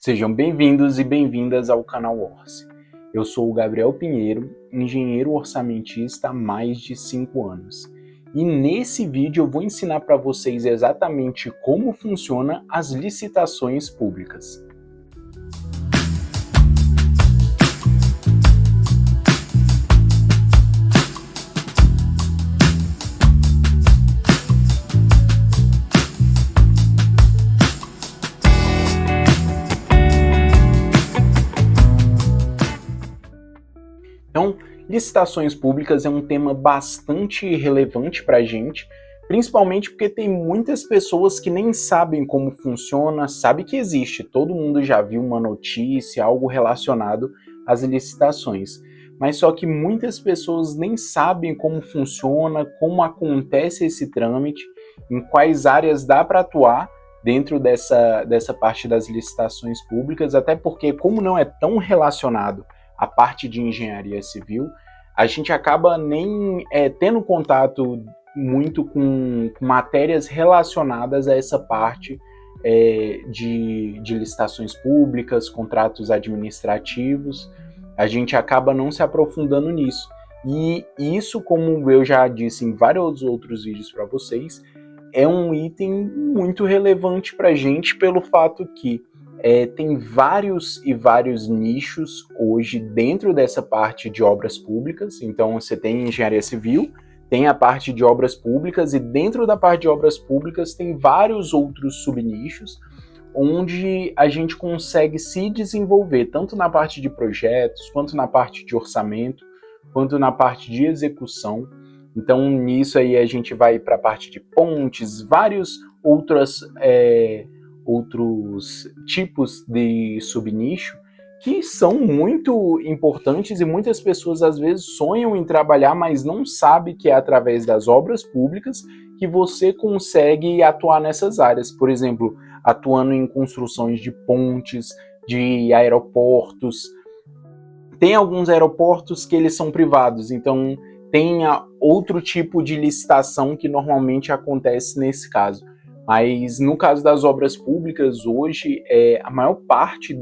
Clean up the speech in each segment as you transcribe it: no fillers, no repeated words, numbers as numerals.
Sejam bem-vindos e bem-vindas ao canal Orce. Eu sou o Gabriel Pinheiro, engenheiro orçamentista há mais de 5 anos. E nesse vídeo eu vou ensinar para vocês exatamente como funcionam as licitações públicas. Então, licitações públicas é um tema bastante relevante para a gente, principalmente porque tem muitas pessoas que nem sabem como funciona, sabe que existe, todo mundo já viu uma notícia, algo relacionado às licitações. Mas só que muitas pessoas nem sabem como funciona, como acontece esse trâmite, em quais áreas dá para atuar dentro dessa parte das licitações públicas, até porque como não é tão relacionado a parte de engenharia civil, a gente acaba nem tendo contato muito com matérias relacionadas a essa parte de licitações públicas, contratos administrativos. A gente acaba não se aprofundando nisso. E isso, como eu já disse em vários outros vídeos para vocês, é um item muito relevante para a gente pelo fato que tem vários e vários nichos hoje dentro dessa parte de obras públicas. Então você tem engenharia civil, tem a parte de obras públicas, e dentro da parte de obras públicas tem vários outros subnichos onde a gente consegue se desenvolver tanto na parte de projetos, quanto na parte de orçamento, quanto na parte de execução. Então nisso aí a gente vai para a parte de pontes, vários outros tipos de subnicho que são muito importantes, e muitas pessoas às vezes sonham em trabalhar, mas não sabem que é através das obras públicas que você consegue atuar nessas áreas. Por exemplo, atuando em construções de pontes, de aeroportos. Tem alguns aeroportos que eles são privados, então tem outro tipo de licitação que normalmente acontece nesse caso. Mas no caso das obras públicas, hoje, a maior parte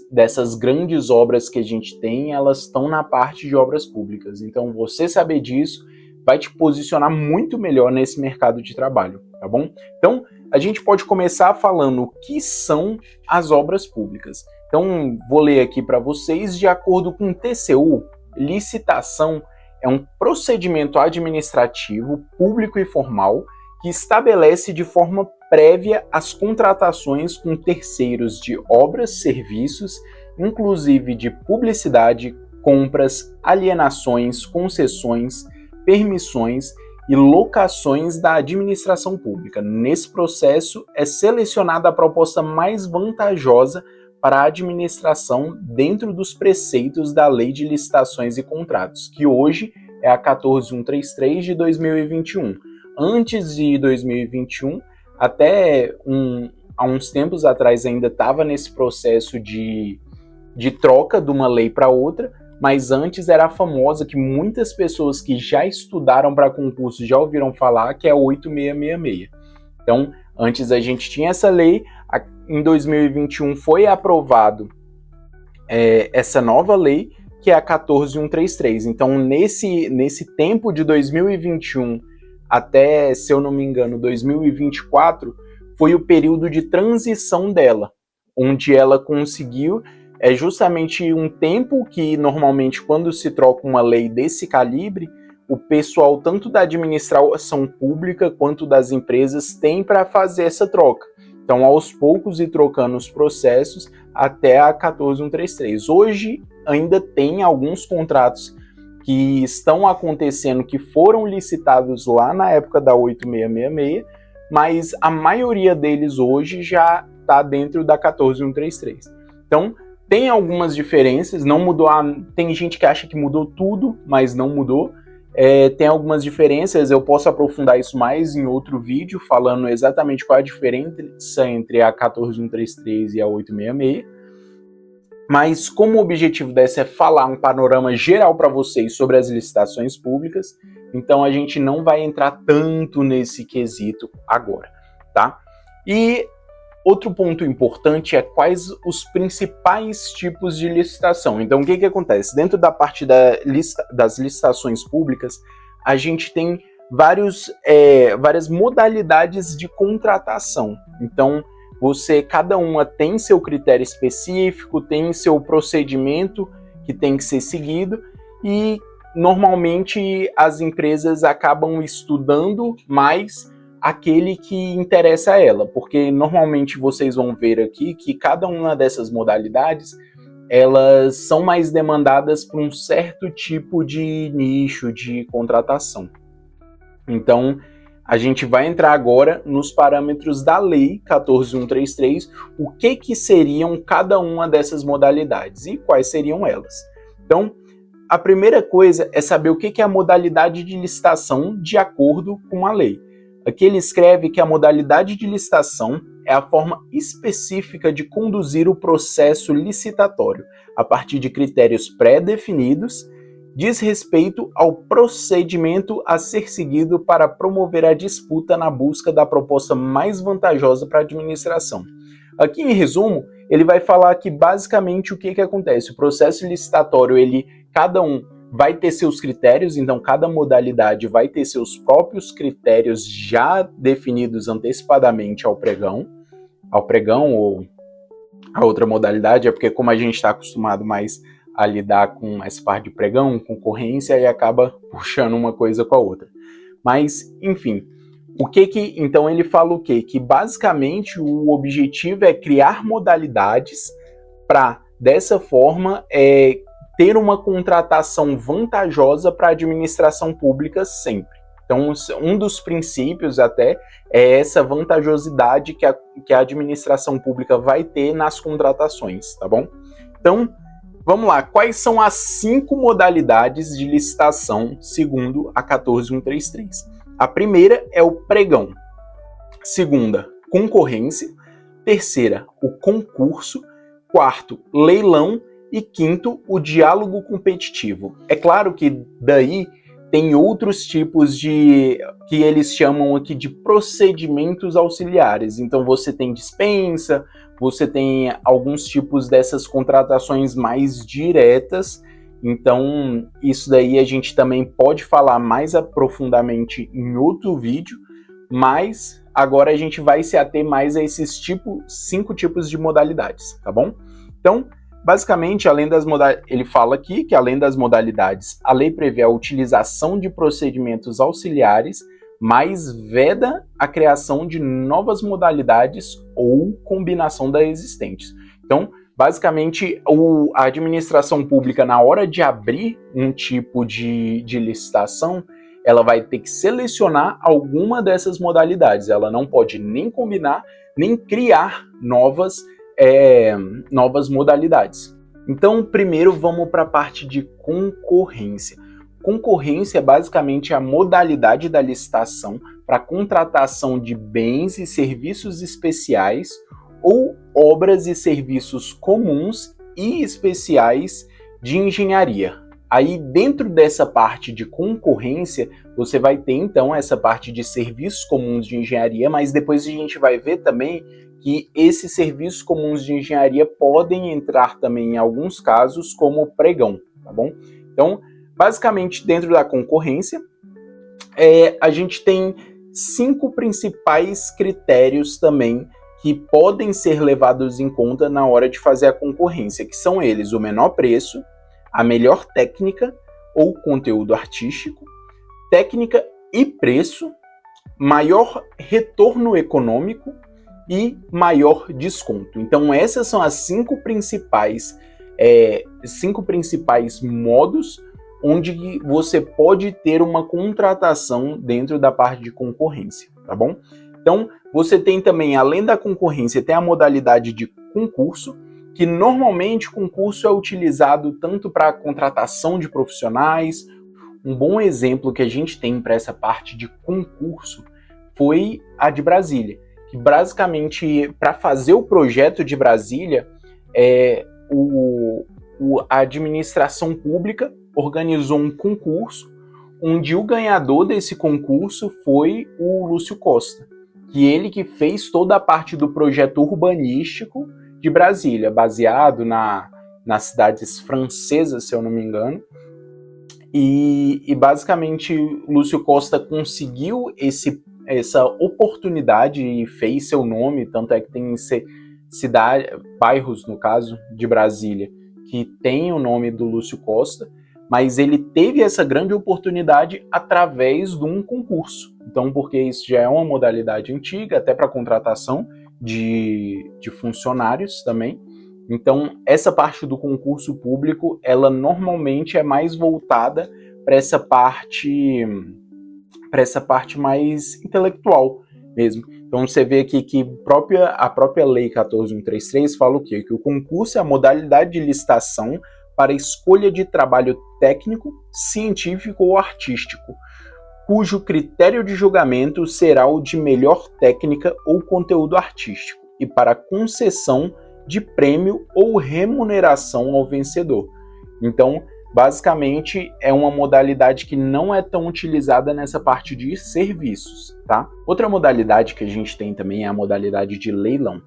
dessas grandes obras que a gente tem, elas estão na parte de obras públicas. Então, você saber disso vai te posicionar muito melhor nesse mercado de trabalho, tá bom? Então, a gente pode começar falando o que são as obras públicas. Então, vou ler aqui para vocês. De acordo com o TCU, licitação é um procedimento administrativo, público e formal que estabelece de forma prévia as contratações com terceiros de obras, serviços, inclusive de publicidade, compras, alienações, concessões, permissões e locações da administração pública. Nesse processo, é selecionada a proposta mais vantajosa para a administração dentro dos preceitos da Lei de Licitações e Contratos, que hoje é a 14133 de 2021. Antes de 2021, até há uns tempos atrás ainda estava nesse processo de troca de uma lei para outra, mas antes era a famosa, que muitas pessoas que já estudaram para concurso já ouviram falar, que é a 8666. Então, antes a gente tinha essa lei, em 2021 foi aprovado essa nova lei, que é a 14133. Então, nesse tempo de 2021 até, se eu não me engano, 2024, foi o período de transição dela, onde ela conseguiu justamente um tempo que normalmente quando se troca uma lei desse calibre, o pessoal tanto da administração pública quanto das empresas tem para fazer essa troca. Então, aos poucos, ir trocando os processos até a 14133. Hoje, ainda tem alguns contratos que estão acontecendo, que foram licitados lá na época da 8666, mas a maioria deles hoje já está dentro da 14133. Então, tem algumas diferenças, não mudou. Tem gente que acha que mudou tudo, mas não mudou. Tem algumas diferenças, eu posso aprofundar isso mais em outro vídeo, falando exatamente qual é a diferença entre a 14133 e a 866. Mas como o objetivo dessa é falar um panorama geral para vocês sobre as licitações públicas, então a gente não vai entrar tanto nesse quesito agora, tá? E outro ponto importante é quais os principais tipos de licitação. Então, o que acontece? Dentro da parte das licitações públicas, a gente tem várias modalidades de contratação. Então, cada uma tem seu critério específico, tem seu procedimento que tem que ser seguido, e normalmente as empresas acabam estudando mais aquele que interessa a ela, porque normalmente vocês vão ver aqui que cada uma dessas modalidades, elas são mais demandadas por um certo tipo de nicho de contratação. Então, a gente vai entrar agora nos parâmetros da Lei 14.133, o que seriam cada uma dessas modalidades e quais seriam elas. Então, a primeira coisa é saber o que é a modalidade de licitação de acordo com a lei. Aqui ele escreve que a modalidade de licitação é a forma específica de conduzir o processo licitatório, a partir de critérios pré-definidos, diz respeito ao procedimento a ser seguido para promover a disputa na busca da proposta mais vantajosa para a administração. Aqui, em resumo, ele vai falar que basicamente o que acontece. O processo licitatório, cada um vai ter seus critérios, então cada modalidade vai ter seus próprios critérios já definidos antecipadamente ao pregão ou a outra modalidade, é porque como a gente está acostumado mais a lidar com essa parte de pregão, concorrência, e acaba puxando uma coisa com a outra. Mas, enfim, então ele fala o quê? Que basicamente o objetivo é criar modalidades para, dessa forma, ter uma contratação vantajosa para a administração pública sempre. Então, um dos princípios até é essa vantajosidade que a administração pública vai ter nas contratações, tá bom? Então, vamos lá, quais são as 5 modalidades de licitação segundo a 14.133? A primeira é o pregão, segunda, concorrência, terceira, o concurso, quarto, leilão e quinto, o diálogo competitivo. É claro que daí tem outros tipos que eles chamam aqui de procedimentos auxiliares. Então você tem dispensa, você tem alguns tipos dessas contratações mais diretas. Então isso daí a gente também pode falar mais aprofundadamente em outro vídeo, mas agora a gente vai se ater mais a esses 5 tipos de modalidades, tá bom? Então, basicamente, ele fala aqui que além das modalidades, a lei prevê a utilização de procedimentos auxiliares, mas veda a criação de novas modalidades ou combinação das existentes. Então, basicamente, a administração pública, na hora de abrir um tipo de licitação, ela vai ter que selecionar alguma dessas modalidades. Ela não pode nem combinar, nem criar novas modalidades. Então, primeiro vamos para a parte de concorrência. Concorrência é basicamente a modalidade da licitação para contratação de bens e serviços especiais ou obras e serviços comuns e especiais de engenharia. Aí, dentro dessa parte de concorrência, você vai ter, então, essa parte de serviços comuns de engenharia, mas depois a gente vai ver também que esses serviços comuns de engenharia podem entrar também, em alguns casos, como pregão, tá bom? Então, basicamente, dentro da concorrência, a gente tem 5 principais critérios também que podem ser levados em conta na hora de fazer a concorrência, que são eles: o menor preço, a melhor técnica ou conteúdo artístico, técnica e preço, maior retorno econômico e maior desconto. Então essas são as 5 principais modos onde você pode ter uma contratação dentro da parte de concorrência, tá bom? Então você tem também, além da concorrência, tem a modalidade de concurso, que normalmente concurso é utilizado tanto para a contratação de profissionais. Um bom exemplo que a gente tem para essa parte de concurso foi a de Brasília, que basicamente, para fazer o projeto de Brasília, a administração pública organizou um concurso, onde o ganhador desse concurso foi o Lúcio Costa, que ele que fez toda a parte do projeto urbanístico de Brasília, baseado nas cidades francesas, se eu não me engano. E basicamente Lúcio Costa conseguiu essa oportunidade e fez seu nome, tanto é que tem bairros, no caso, de Brasília, que tem o nome do Lúcio Costa, mas ele teve essa grande oportunidade através de um concurso. Então, porque isso já é uma modalidade antiga, até para contratação de funcionários também. Então, essa parte do concurso público, ela normalmente é mais voltada para essa parte mais intelectual mesmo. Então, você vê aqui que a própria Lei 14.133 fala o quê? Que o concurso é a modalidade de licitação para escolha de trabalho técnico, científico ou artístico, cujo critério de julgamento será o de melhor técnica ou conteúdo artístico, e para concessão de prêmio ou remuneração ao vencedor. Então, basicamente, é uma modalidade que não é tão utilizada nessa parte de serviços, tá? Outra modalidade que a gente tem também é a modalidade de leilão,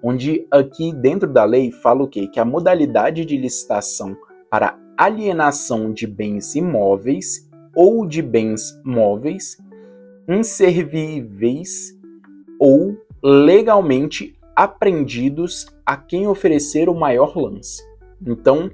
onde aqui dentro da lei fala o quê? Que a modalidade de licitação para alienação de bens imóveis ou de bens móveis, inservíveis ou legalmente apreendidos a quem oferecer o maior lance. Então,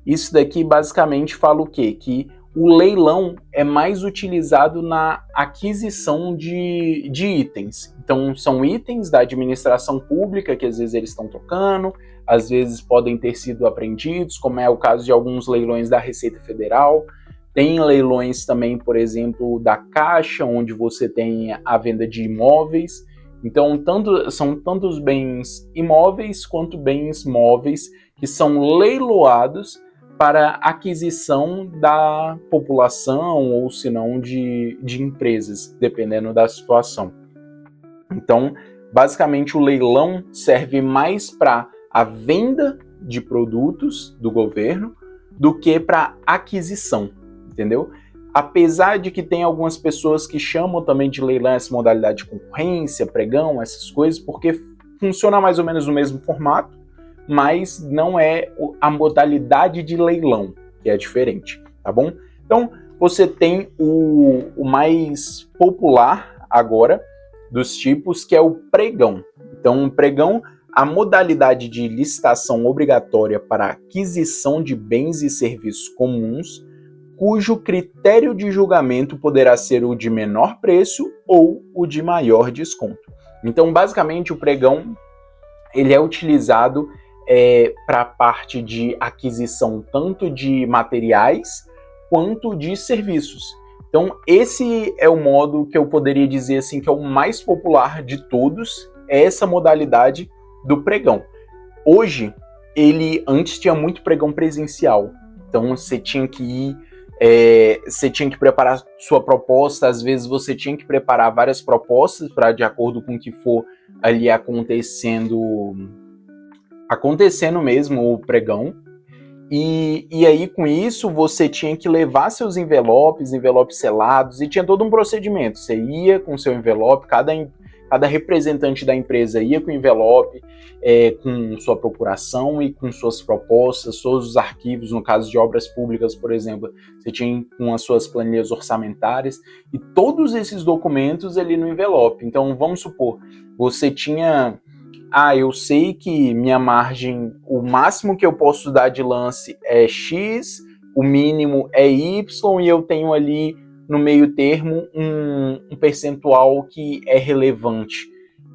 isso daqui basicamente fala o quê? Que o leilão é mais utilizado na aquisição de itens. Então, são itens da administração pública que às vezes eles estão trocando, às vezes podem ter sido apreendidos, como é o caso de alguns leilões da Receita Federal. Tem leilões também, por exemplo, da Caixa, onde você tem a venda de imóveis. Então, são tanto os bens imóveis quanto bens móveis que são leiloados para aquisição da população ou, se não, de empresas, dependendo da situação. Então, basicamente, o leilão serve mais para a venda de produtos do governo do que para aquisição, entendeu? Apesar de que tem algumas pessoas que chamam também de leilão essa modalidade de concorrência, pregão, essas coisas, porque funciona mais ou menos no mesmo formato, mas não é a modalidade de leilão, que é diferente, tá bom? Então, você tem o mais popular agora dos tipos, que é o pregão. Então, o pregão, a modalidade de licitação obrigatória para aquisição de bens e serviços comuns, cujo critério de julgamento poderá ser o de menor preço ou o de maior desconto. Então, basicamente, o pregão ele é utilizado para a parte de aquisição tanto de materiais quanto de serviços. Então, esse é o modo que eu poderia dizer assim que é o mais popular de todos, é essa modalidade do pregão. Hoje, antes tinha muito pregão presencial, então você tinha que ir, você tinha que preparar sua proposta, às vezes você tinha que preparar várias propostas para de acordo com o que for ali acontecendo mesmo o pregão, e aí com isso você tinha que levar seus envelopes selados, e tinha todo um procedimento. Você ia com seu envelope, cada representante da empresa ia com o envelope, com sua procuração e com suas propostas, todos os arquivos, no caso de obras públicas, por exemplo, você tinha com as suas planilhas orçamentárias, e todos esses documentos ali no envelope. Então vamos supor, você tinha... eu sei que minha margem, o máximo que eu posso dar de lance é X, o mínimo é Y, e eu tenho ali no meio termo um percentual que é relevante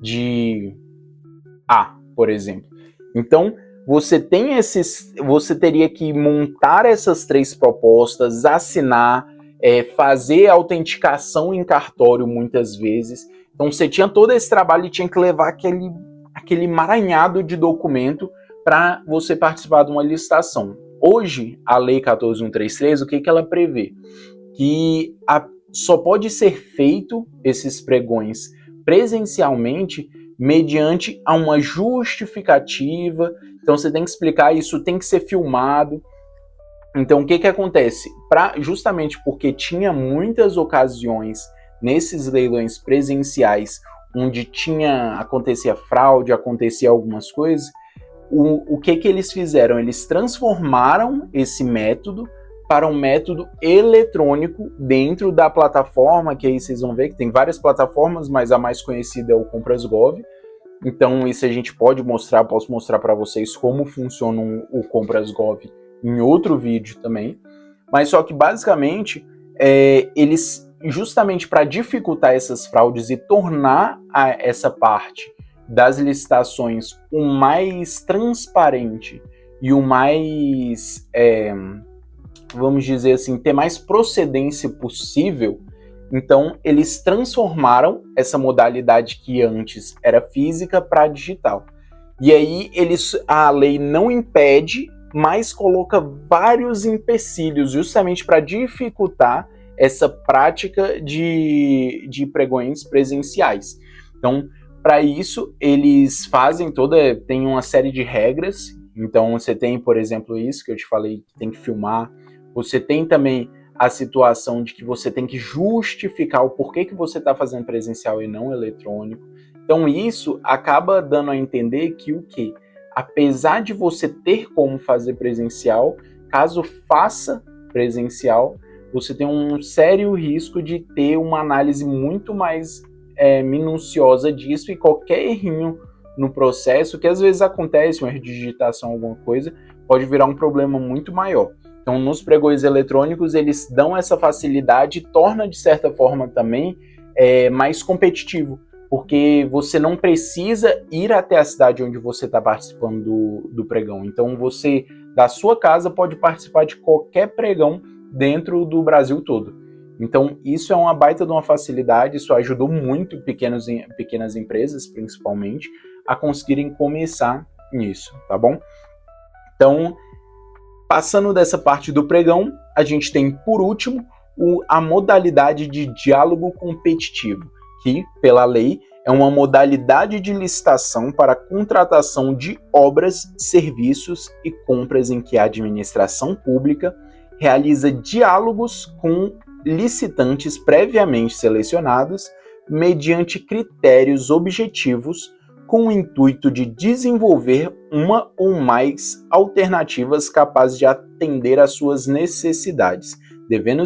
de A, por exemplo. Então, você teria que montar essas 3 propostas, assinar, fazer autenticação em cartório muitas vezes. Então, você tinha todo esse trabalho e tinha que levar aquele emaranhado de documento para você participar de uma licitação. Hoje, a Lei 14.133, o que ela prevê? Que só pode ser feito esses pregões presencialmente mediante a uma justificativa. Então você tem que explicar isso, tem que ser filmado. Então o que acontece? Justamente porque tinha muitas ocasiões nesses leilões presenciais onde acontecia fraude, acontecia algumas coisas, o que eles fizeram? Eles transformaram esse método para um método eletrônico dentro da plataforma, que aí vocês vão ver que tem várias plataformas, mas a mais conhecida é o Compras.gov. Então isso a gente pode mostrar, posso mostrar para vocês como funciona o Compras.gov em outro vídeo também. Mas só que basicamente eles, justamente para dificultar essas fraudes e tornar essa parte das licitações o mais transparente e o mais, vamos dizer assim, ter mais procedência possível, então eles transformaram essa modalidade que antes era física para digital. E aí a lei não impede, mas coloca vários empecilhos justamente para dificultar essa prática de pregões presenciais. Então, para isso, eles tem uma série de regras. Então, você tem, por exemplo, isso que eu te falei, que tem que filmar. Você tem também a situação de que você tem que justificar o porquê que você está fazendo presencial e não eletrônico. Então, isso acaba dando a entender que o quê? Apesar de você ter como fazer presencial, caso faça presencial, você tem um sério risco de ter uma análise muito mais minuciosa disso, e qualquer errinho no processo, que às vezes acontece, um erro de digitação, alguma coisa, pode virar um problema muito maior. Então, nos pregões eletrônicos, eles dão essa facilidade e torna, de certa forma, também mais competitivo, porque você não precisa ir até a cidade onde você está participando do pregão. Então, você, da sua casa, pode participar de qualquer pregão dentro do Brasil todo. Então, isso é uma baita de uma facilidade, isso ajudou muito pequenas empresas, principalmente, a conseguirem começar nisso, tá bom? Então, passando dessa parte do pregão, a gente tem, por último, a modalidade de diálogo competitivo, que, pela lei, é uma modalidade de licitação para contratação de obras, serviços e compras em que a administração pública realiza diálogos com licitantes previamente selecionados mediante critérios objetivos com o intuito de desenvolver uma ou mais alternativas capazes de atender às suas necessidades, devendo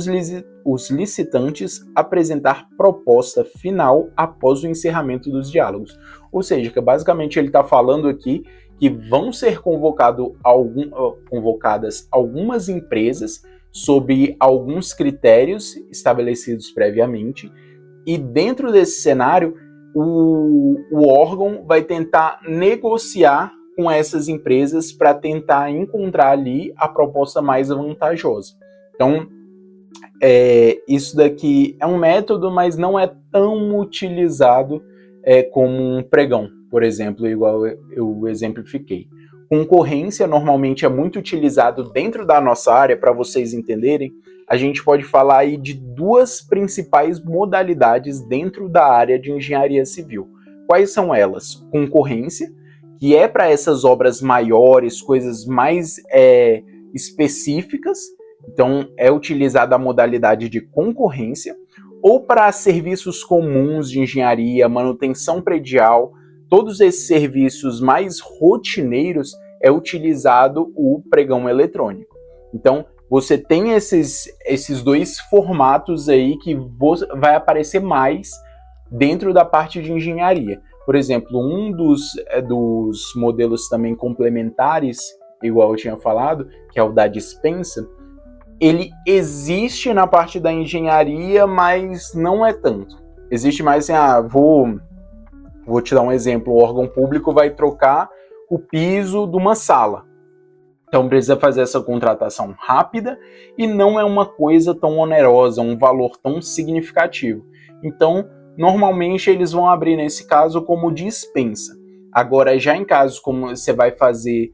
os licitantes apresentar proposta final após o encerramento dos diálogos. Ou seja, que basicamente ele está falando aqui que vão ser convocadas algumas empresas sob alguns critérios estabelecidos previamente, e dentro desse cenário, o órgão vai tentar negociar com essas empresas para tentar encontrar ali a proposta mais vantajosa. Então, isso daqui é um método, mas não é tão utilizado como um pregão, por exemplo, igual eu exemplifiquei. Concorrência normalmente é muito utilizado dentro da nossa área. Para vocês entenderem, a gente pode falar aí de duas principais modalidades dentro da área de engenharia civil. Quais são elas? Concorrência, que é para essas obras maiores, coisas mais específicas, então é utilizada a modalidade de concorrência, ou para serviços comuns de engenharia, manutenção predial, todos esses serviços mais rotineiros, é utilizado o pregão eletrônico. Então, você tem esses dois formatos aí que vai aparecer mais dentro da parte de engenharia. Por exemplo, um dos modelos também complementares, igual eu tinha falado, que é o da dispensa, ele existe na parte da engenharia, mas não é tanto. Existe mais assim, vou te dar um exemplo, o órgão público vai trocar o piso de uma sala. Então precisa fazer essa contratação rápida e não é uma coisa tão onerosa, um valor tão significativo. Então, normalmente eles vão abrir nesse caso como dispensa. Agora, já em casos como você vai fazer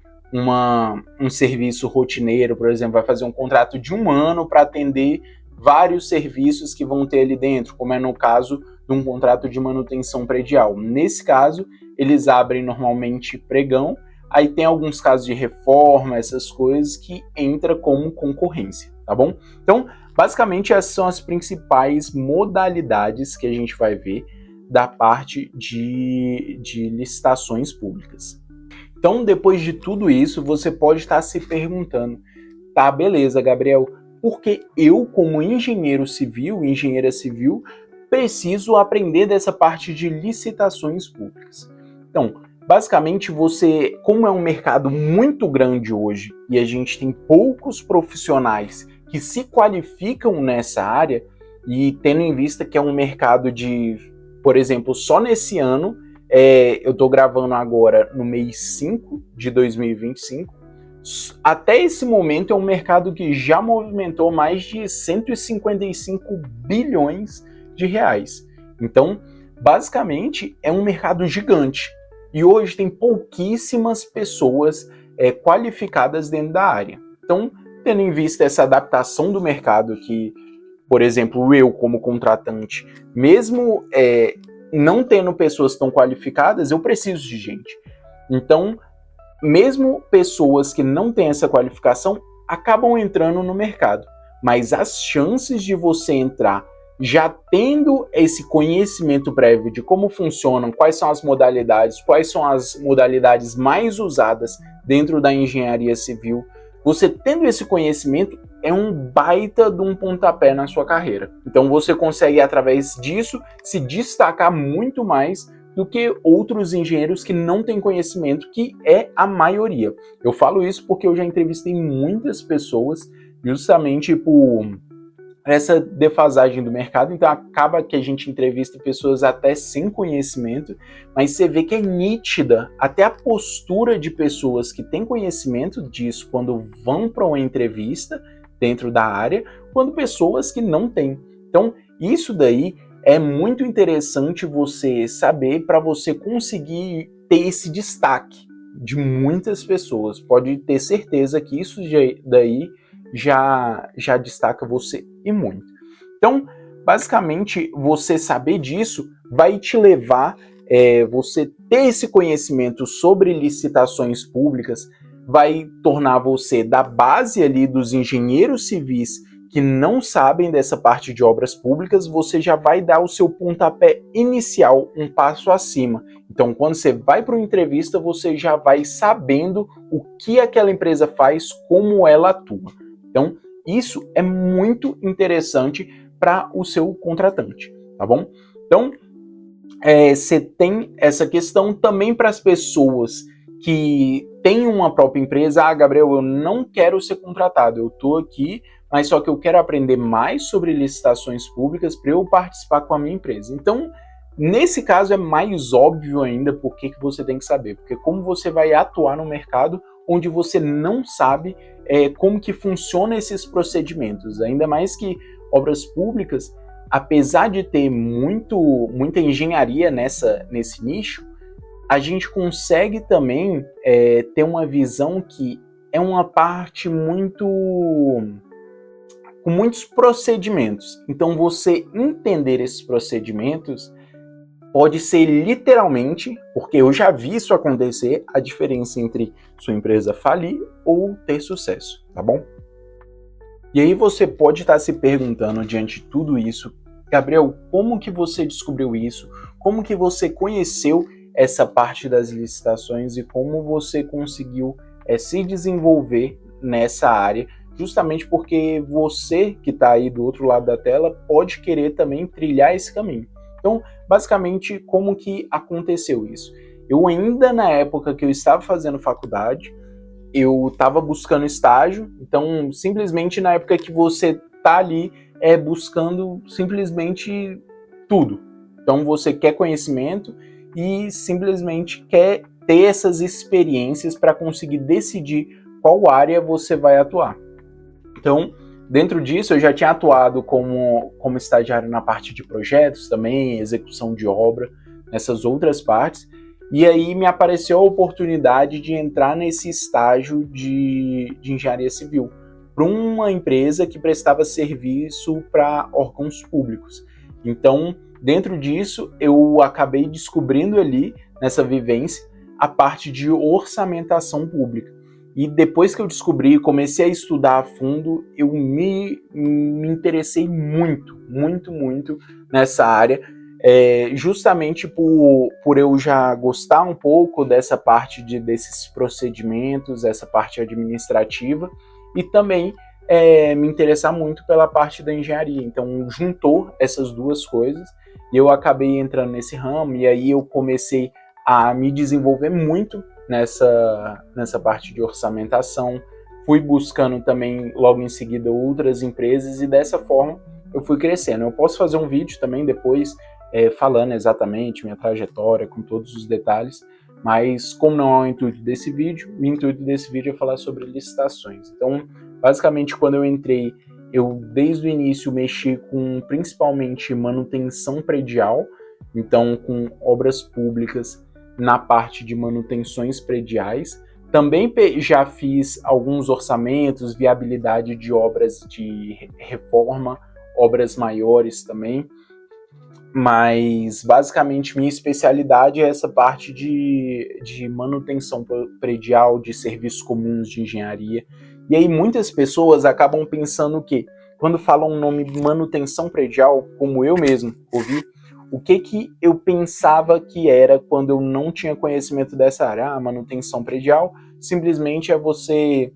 um serviço rotineiro, por exemplo, vai fazer um contrato de 1 ano para atender vários serviços que vão ter ali dentro, como é no caso de um contrato de manutenção predial. Nesse caso, eles abrem normalmente pregão, aí tem alguns casos de reforma, essas coisas que entra como concorrência, tá bom? Então, basicamente essas são as principais modalidades que a gente vai ver da parte de licitações públicas. Então, depois de tudo isso, você pode estar se perguntando, tá, beleza, Gabriel, por que eu, como engenheira civil, preciso aprender dessa parte de licitações públicas? Então, basicamente, como é um mercado muito grande hoje e a gente tem poucos profissionais que se qualificam nessa área, e tendo em vista que é um mercado de, por exemplo, só nesse ano, eu estou gravando agora no mês 5 de 2025, até esse momento é um mercado que já movimentou mais de 155 bilhões de reais. Então, basicamente, é um mercado gigante. E hoje tem pouquíssimas pessoas qualificadas dentro da área. Então, tendo em vista essa adaptação do mercado que, por exemplo, eu como contratante, mesmo não tendo pessoas tão qualificadas, eu preciso de gente. Então, mesmo pessoas que não têm essa qualificação acabam entrando no mercado, mas as chances de você entrar já tendo esse conhecimento prévio de como funcionam, quais são as modalidades mais usadas dentro da engenharia civil, você tendo esse conhecimento é um baita de um pontapé na sua carreira. Então você consegue, através disso, se destacar muito mais do que outros engenheiros que não têm conhecimento, que é a maioria. Eu falo isso porque eu já entrevistei muitas pessoas justamente por essa defasagem do mercado, então acaba que a gente entrevista pessoas até sem conhecimento, mas você vê que é nítida até a postura de pessoas que têm conhecimento disso quando vão para uma entrevista dentro da área, quando pessoas que não têm. Então, isso daí é muito interessante você saber para você conseguir ter esse destaque de muitas pessoas. Pode ter certeza que isso daí já destaca você e muito. Então, basicamente, você saber disso vai te levar, você ter esse conhecimento sobre licitações públicas, vai tornar você da base ali dos engenheiros civis que não sabem dessa parte de obras públicas, você já vai dar o seu pontapé inicial, um passo acima. Então, quando você vai para uma entrevista, você já vai sabendo o que aquela empresa faz, como ela atua. Então, isso é muito interessante para o seu contratante, tá bom? Então, você tem essa questão também para as pessoas que têm uma própria empresa. Ah, Gabriel, eu não quero ser contratado, eu estou aqui, mas só que eu quero aprender mais sobre licitações públicas para eu participar com a minha empresa. Então, nesse caso é mais óbvio ainda por que você tem que saber, porque como você vai atuar no mercado onde você não sabe como que funcionam esses procedimentos, ainda mais que obras públicas, apesar de ter muita engenharia nesse nicho, a gente consegue também ter uma visão que é uma parte com muitos procedimentos. Então, você entender esses procedimentos pode ser literalmente, porque eu já vi isso acontecer, a diferença entre sua empresa falir ou ter sucesso, tá bom? E aí você pode estar se perguntando, diante de tudo isso, Gabriel, como que você descobriu isso? Como que você conheceu essa parte das licitações e como você conseguiu se desenvolver nessa área? Justamente porque você que está aí do outro lado da tela pode querer também trilhar esse caminho. Então, basicamente, como que aconteceu isso? Eu ainda na época que eu estava fazendo faculdade, eu estava buscando estágio, então simplesmente na época que você está ali buscando simplesmente tudo. Então você quer conhecimento e simplesmente quer ter essas experiências para conseguir decidir qual área você vai atuar. Então, dentro disso, eu já tinha atuado como estagiário na parte de projetos também, execução de obra, nessas outras partes, e aí me apareceu a oportunidade de entrar nesse estágio de engenharia civil, para uma empresa que prestava serviço para órgãos públicos. Então, dentro disso, eu acabei descobrindo ali, nessa vivência, a parte de orçamentação pública. E depois que eu descobri, comecei a estudar a fundo, eu me interessei muito nessa área. justamente por eu já gostar um pouco dessa parte desses procedimentos, essa parte administrativa, e também me interessar muito pela parte da engenharia. Então, juntou essas duas coisas, e eu acabei entrando nesse ramo, e aí eu comecei a me desenvolver muito nessa parte de orçamentação, fui buscando também, logo em seguida, outras empresas, e dessa forma eu fui crescendo. Eu posso fazer um vídeo também depois, falando exatamente minha trajetória, com todos os detalhes, mas como não é o intuito desse vídeo, o intuito desse vídeo é falar sobre licitações. Então, basicamente, quando eu entrei, eu desde o início mexi com principalmente manutenção predial, então com obras públicas na parte de manutenções prediais. Também já fiz alguns orçamentos, viabilidade de obras de reforma, obras maiores também, mas basicamente minha especialidade é essa parte de manutenção predial, de serviços comuns de engenharia. E aí muitas pessoas acabam pensando que, quando falam o nome manutenção predial, como eu mesmo ouvi, o que eu pensava que era quando eu não tinha conhecimento dessa área? Ah, manutenção predial simplesmente é você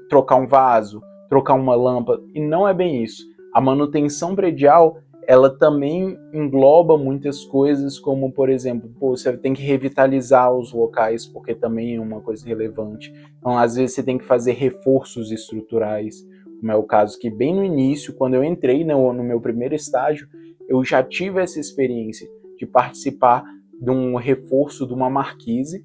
trocar um vaso, trocar uma lâmpada, e não é bem isso. A manutenção predial, ela também engloba muitas coisas, como, por exemplo, você tem que revitalizar os locais, porque também é uma coisa relevante. Então, às vezes, você tem que fazer reforços estruturais, como é o caso que, bem no início, quando eu entrei no meu primeiro estágio, eu já tive essa experiência de participar de um reforço de uma marquise.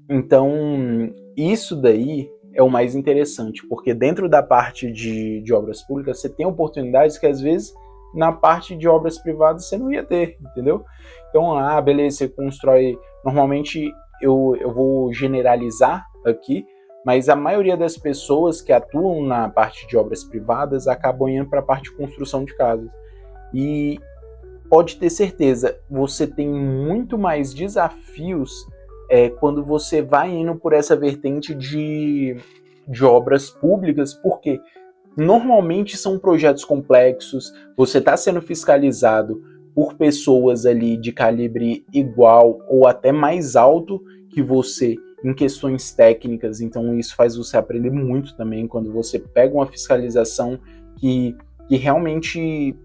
Então, isso daí é o mais interessante, porque dentro da parte de obras públicas, você tem oportunidades que, às vezes, na parte de obras privadas você não ia ter, entendeu? Então, beleza, você constrói... Normalmente, eu vou generalizar aqui, mas a maioria das pessoas que atuam na parte de obras privadas acabam indo para a parte de construção de casas. E pode ter certeza, você tem muito mais desafios quando você vai indo por essa vertente de obras públicas, porque normalmente são projetos complexos, você está sendo fiscalizado por pessoas ali de calibre igual ou até mais alto que você em questões técnicas, então isso faz você aprender muito também quando você pega uma fiscalização que realmente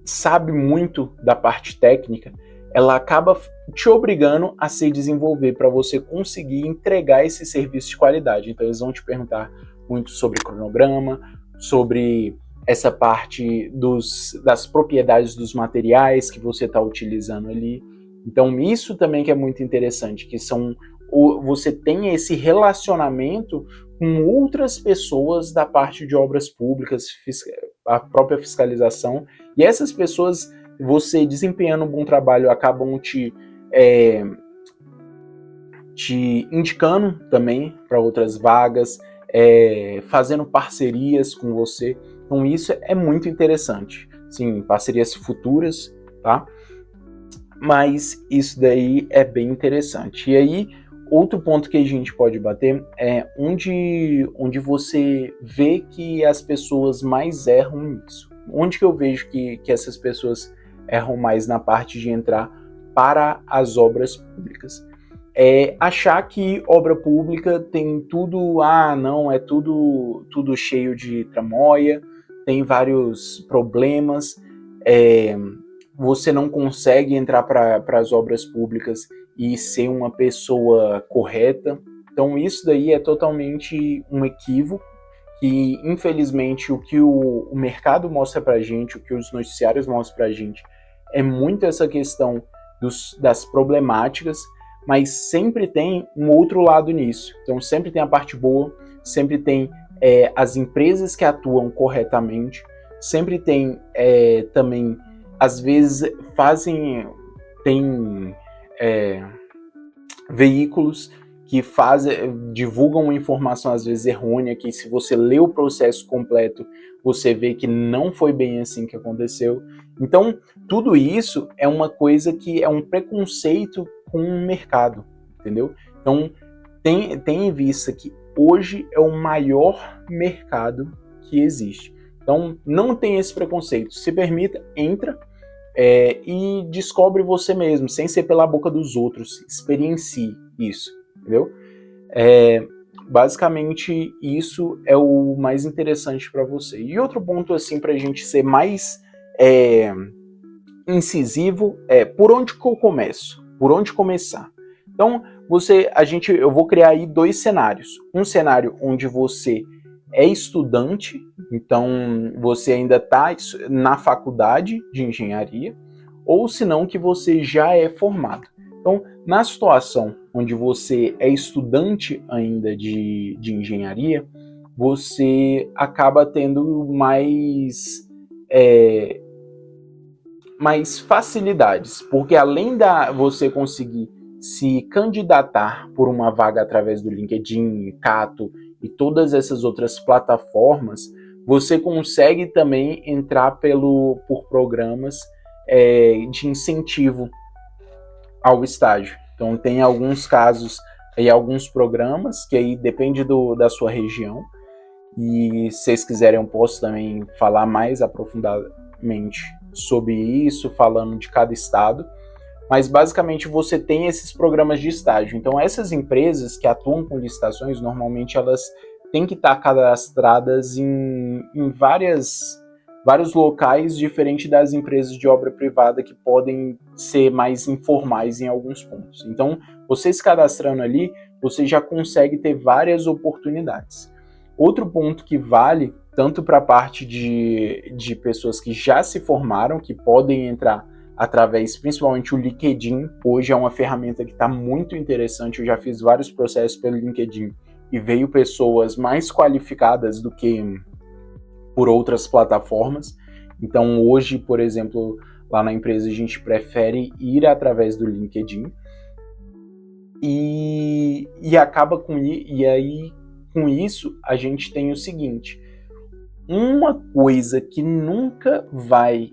sabe muito da parte técnica, ela acaba te obrigando a se desenvolver para você conseguir entregar esse serviço de qualidade. Então eles vão te perguntar muito sobre cronograma, sobre essa parte das propriedades dos materiais que você está utilizando ali. Então isso também que é muito interessante, que você tem esse relacionamento com outras pessoas da parte de obras públicas, a própria fiscalização, e essas pessoas, você desempenhando um bom trabalho, acabam te indicando também para outras vagas, fazendo parcerias com você. Então isso é muito interessante. Sim, parcerias futuras, tá? Mas isso daí é bem interessante. E aí, outro ponto que a gente pode bater é onde você vê que as pessoas mais erram nisso. Onde que eu vejo que essas pessoas erram mais na parte de entrar para as obras públicas? É achar que obra pública tem tudo, não, é tudo cheio de tramóia, tem vários problemas, você não consegue entrar para as obras públicas e ser uma pessoa correta. Então isso daí é totalmente um equívoco, que infelizmente o que o mercado mostra para a gente, o que os noticiários mostram para a gente, é muito essa questão das problemáticas, mas sempre tem um outro lado nisso. Então sempre tem a parte boa, sempre tem as empresas que atuam corretamente, sempre tem também, às vezes tem veículos que divulgam uma informação às vezes errônea, que se você lê o processo completo, você vê que não foi bem assim que aconteceu. Então, tudo isso é uma coisa que é um preconceito com o mercado, entendeu? Então, tem em vista que hoje é o maior mercado que existe. Então, não tem esse preconceito. Se permita, entra. e descobre você mesmo, sem ser pela boca dos outros, experiencie isso, entendeu? Basicamente, isso é o mais interessante para você. E outro ponto, assim, para a gente ser mais incisivo por onde que eu começo? Por onde começar? Então, eu vou criar aí 2 cenários. Um cenário onde você é estudante, então você ainda está na faculdade de engenharia, ou se não que você já é formado. Então, na situação onde você é estudante ainda de engenharia, você acaba tendo mais facilidades, porque além da você conseguir se candidatar por uma vaga através do LinkedIn, Cato e todas essas outras plataformas, você consegue também entrar por programas de incentivo ao estágio. Então tem alguns casos e alguns programas que aí depende da sua região, e se vocês quiserem eu posso também falar mais aprofundadamente sobre isso, falando de cada estado, mas basicamente você tem esses programas de estágio. Então essas empresas que atuam com licitações, normalmente elas têm que estar cadastradas em vários locais, diferente das empresas de obra privada que podem ser mais informais em alguns pontos. Então, você se cadastrando ali, você já consegue ter várias oportunidades. Outro ponto que vale, tanto para a parte de pessoas que já se formaram, que podem entrar através, principalmente o LinkedIn, hoje é uma ferramenta que está muito interessante, eu já fiz vários processos pelo LinkedIn e veio pessoas mais qualificadas do que por outras plataformas. Então hoje, por exemplo, lá na empresa a gente prefere ir através do LinkedIn e acaba com isso a gente tem o seguinte: uma coisa que nunca vai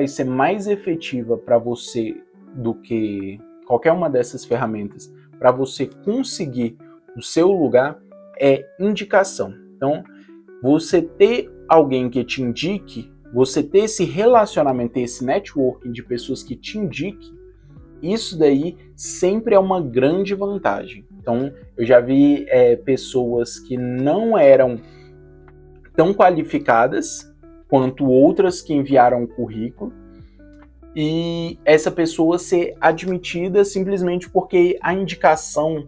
ser mais efetiva para você do que qualquer uma dessas ferramentas para você conseguir o seu lugar é indicação. Então, você ter alguém que te indique, você ter esse relacionamento, esse networking de pessoas que te indiquem, isso daí sempre é uma grande vantagem. Então, eu já vi pessoas que não eram tão qualificadas quanto outras que enviaram o currículo, e essa pessoa ser admitida simplesmente porque a indicação,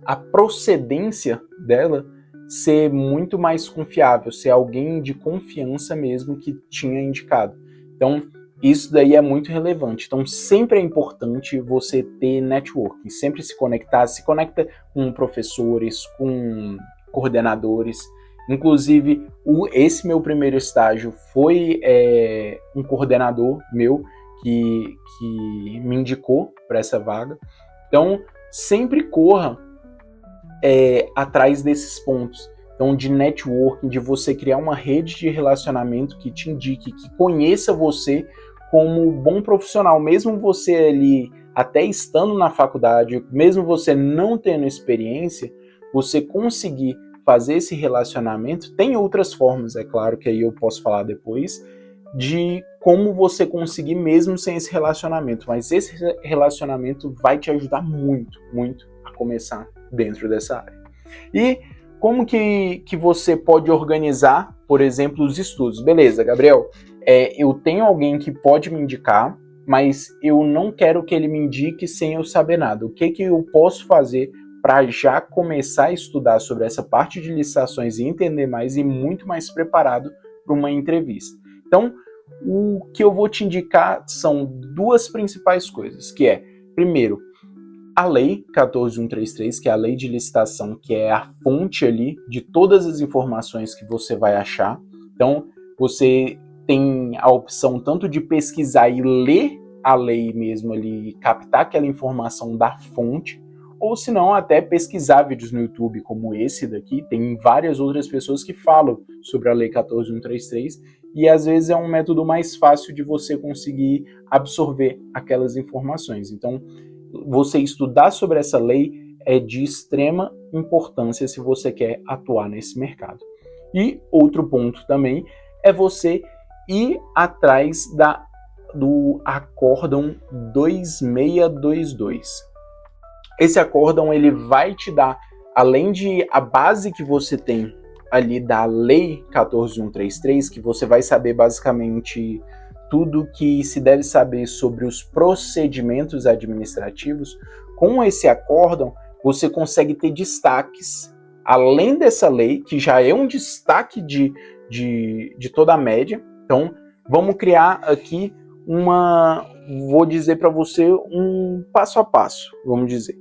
a procedência dela ser muito mais confiável, ser alguém de confiança mesmo que tinha indicado. Então, isso daí é muito relevante. Então, sempre é importante você ter networking, sempre se conecta com professores, com coordenadores. Inclusive, esse meu primeiro estágio foi um coordenador meu que me indicou para essa vaga. Então, sempre corra atrás desses pontos. Então, de networking, de você criar uma rede de relacionamento que te indique, que conheça você como bom profissional, mesmo você ali até estando na faculdade, mesmo você não tendo experiência, você conseguir fazer esse relacionamento. Tem outras formas, é claro, que aí eu posso falar depois, de como você conseguir mesmo sem esse relacionamento, mas esse relacionamento vai te ajudar muito, muito a começar dentro dessa área. E como que você pode organizar, por exemplo, os estudos? Beleza, Gabriel, eu tenho alguém que pode me indicar, mas eu não quero que ele me indique sem eu saber nada. O que eu posso fazer para já começar a estudar sobre essa parte de licitações e entender mais e muito mais preparado para uma entrevista? Então, o que eu vou te indicar são 2 principais coisas, que é, primeiro, a Lei 14.133, que é a lei de licitação, que é a fonte ali de todas as informações que você vai achar. Então, você tem a opção tanto de pesquisar e ler a lei mesmo ali, captar aquela informação da fonte, ou se não, até pesquisar vídeos no YouTube como esse daqui. Tem várias outras pessoas que falam sobre a Lei 14.133, e às vezes é um método mais fácil de você conseguir absorver aquelas informações. Então, você estudar sobre essa lei é de extrema importância se você quer atuar nesse mercado. E outro ponto também é você ir atrás do acórdão 2622. Esse acórdão ele vai te dar, além de a base que você tem ali da Lei 14.133, que você vai saber basicamente tudo que se deve saber sobre os procedimentos administrativos, com esse acórdão você consegue ter destaques, além dessa lei, que já é um destaque de toda a média. Então, vamos criar aqui vou dizer para você um passo a passo, vamos dizer.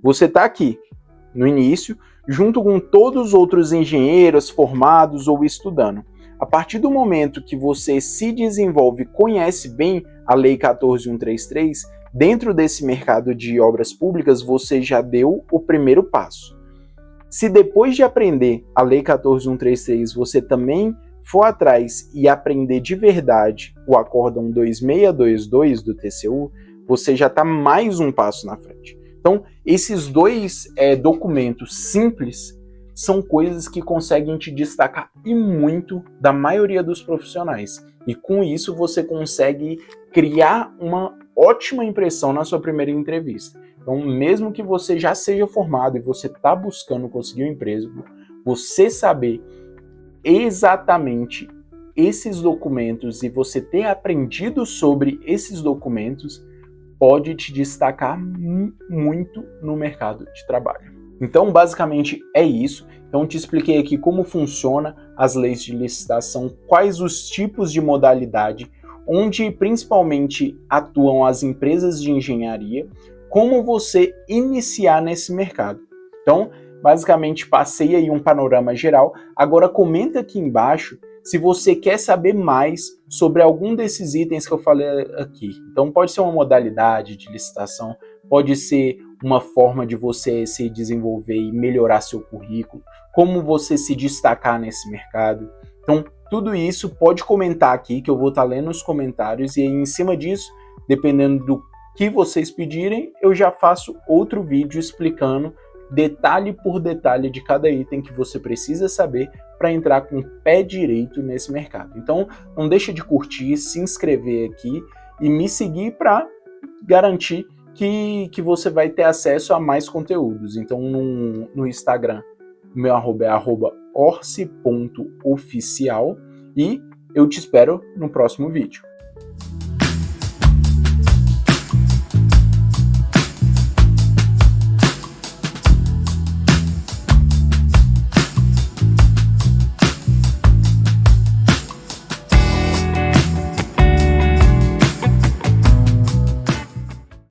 Você está aqui, no início, junto com todos os outros engenheiros formados ou estudando. A partir do momento que você se desenvolve, conhece bem a Lei 14.133, dentro desse mercado de obras públicas, você já deu o primeiro passo. Se depois de aprender a Lei 14.133, você também for atrás e aprender de verdade o acórdão 2622 do TCU, você já está mais um passo na frente. Então, esses dois documentos simples são coisas que conseguem te destacar e muito da maioria dos profissionais. E com isso você consegue criar uma ótima impressão na sua primeira entrevista. Então, mesmo que você já seja formado e você está buscando conseguir um emprego, você saber exatamente esses documentos e você ter aprendido sobre esses documentos pode te destacar muito no mercado de trabalho. Então, basicamente é isso. Então, te expliquei aqui como funciona as leis de licitação, quais os tipos de modalidade, onde principalmente atuam as empresas de engenharia, como você iniciar nesse mercado. Então, basicamente passei aí um panorama geral. Agora comenta aqui embaixo se você quer saber mais sobre algum desses itens que eu falei aqui. Então pode ser uma modalidade de licitação, pode ser uma forma de você se desenvolver e melhorar seu currículo, como você se destacar nesse mercado. Então tudo isso pode comentar aqui que eu vou estar lendo os comentários e aí, em cima disso, dependendo do que vocês pedirem, eu já faço outro vídeo explicando detalhe por detalhe de cada item que você precisa saber para entrar com o pé direito nesse mercado. Então, não deixa de curtir, se inscrever aqui e me seguir para garantir que você vai ter acesso a mais conteúdos. Então, no Instagram, meu arroba é @orce.oficial e eu te espero no próximo vídeo.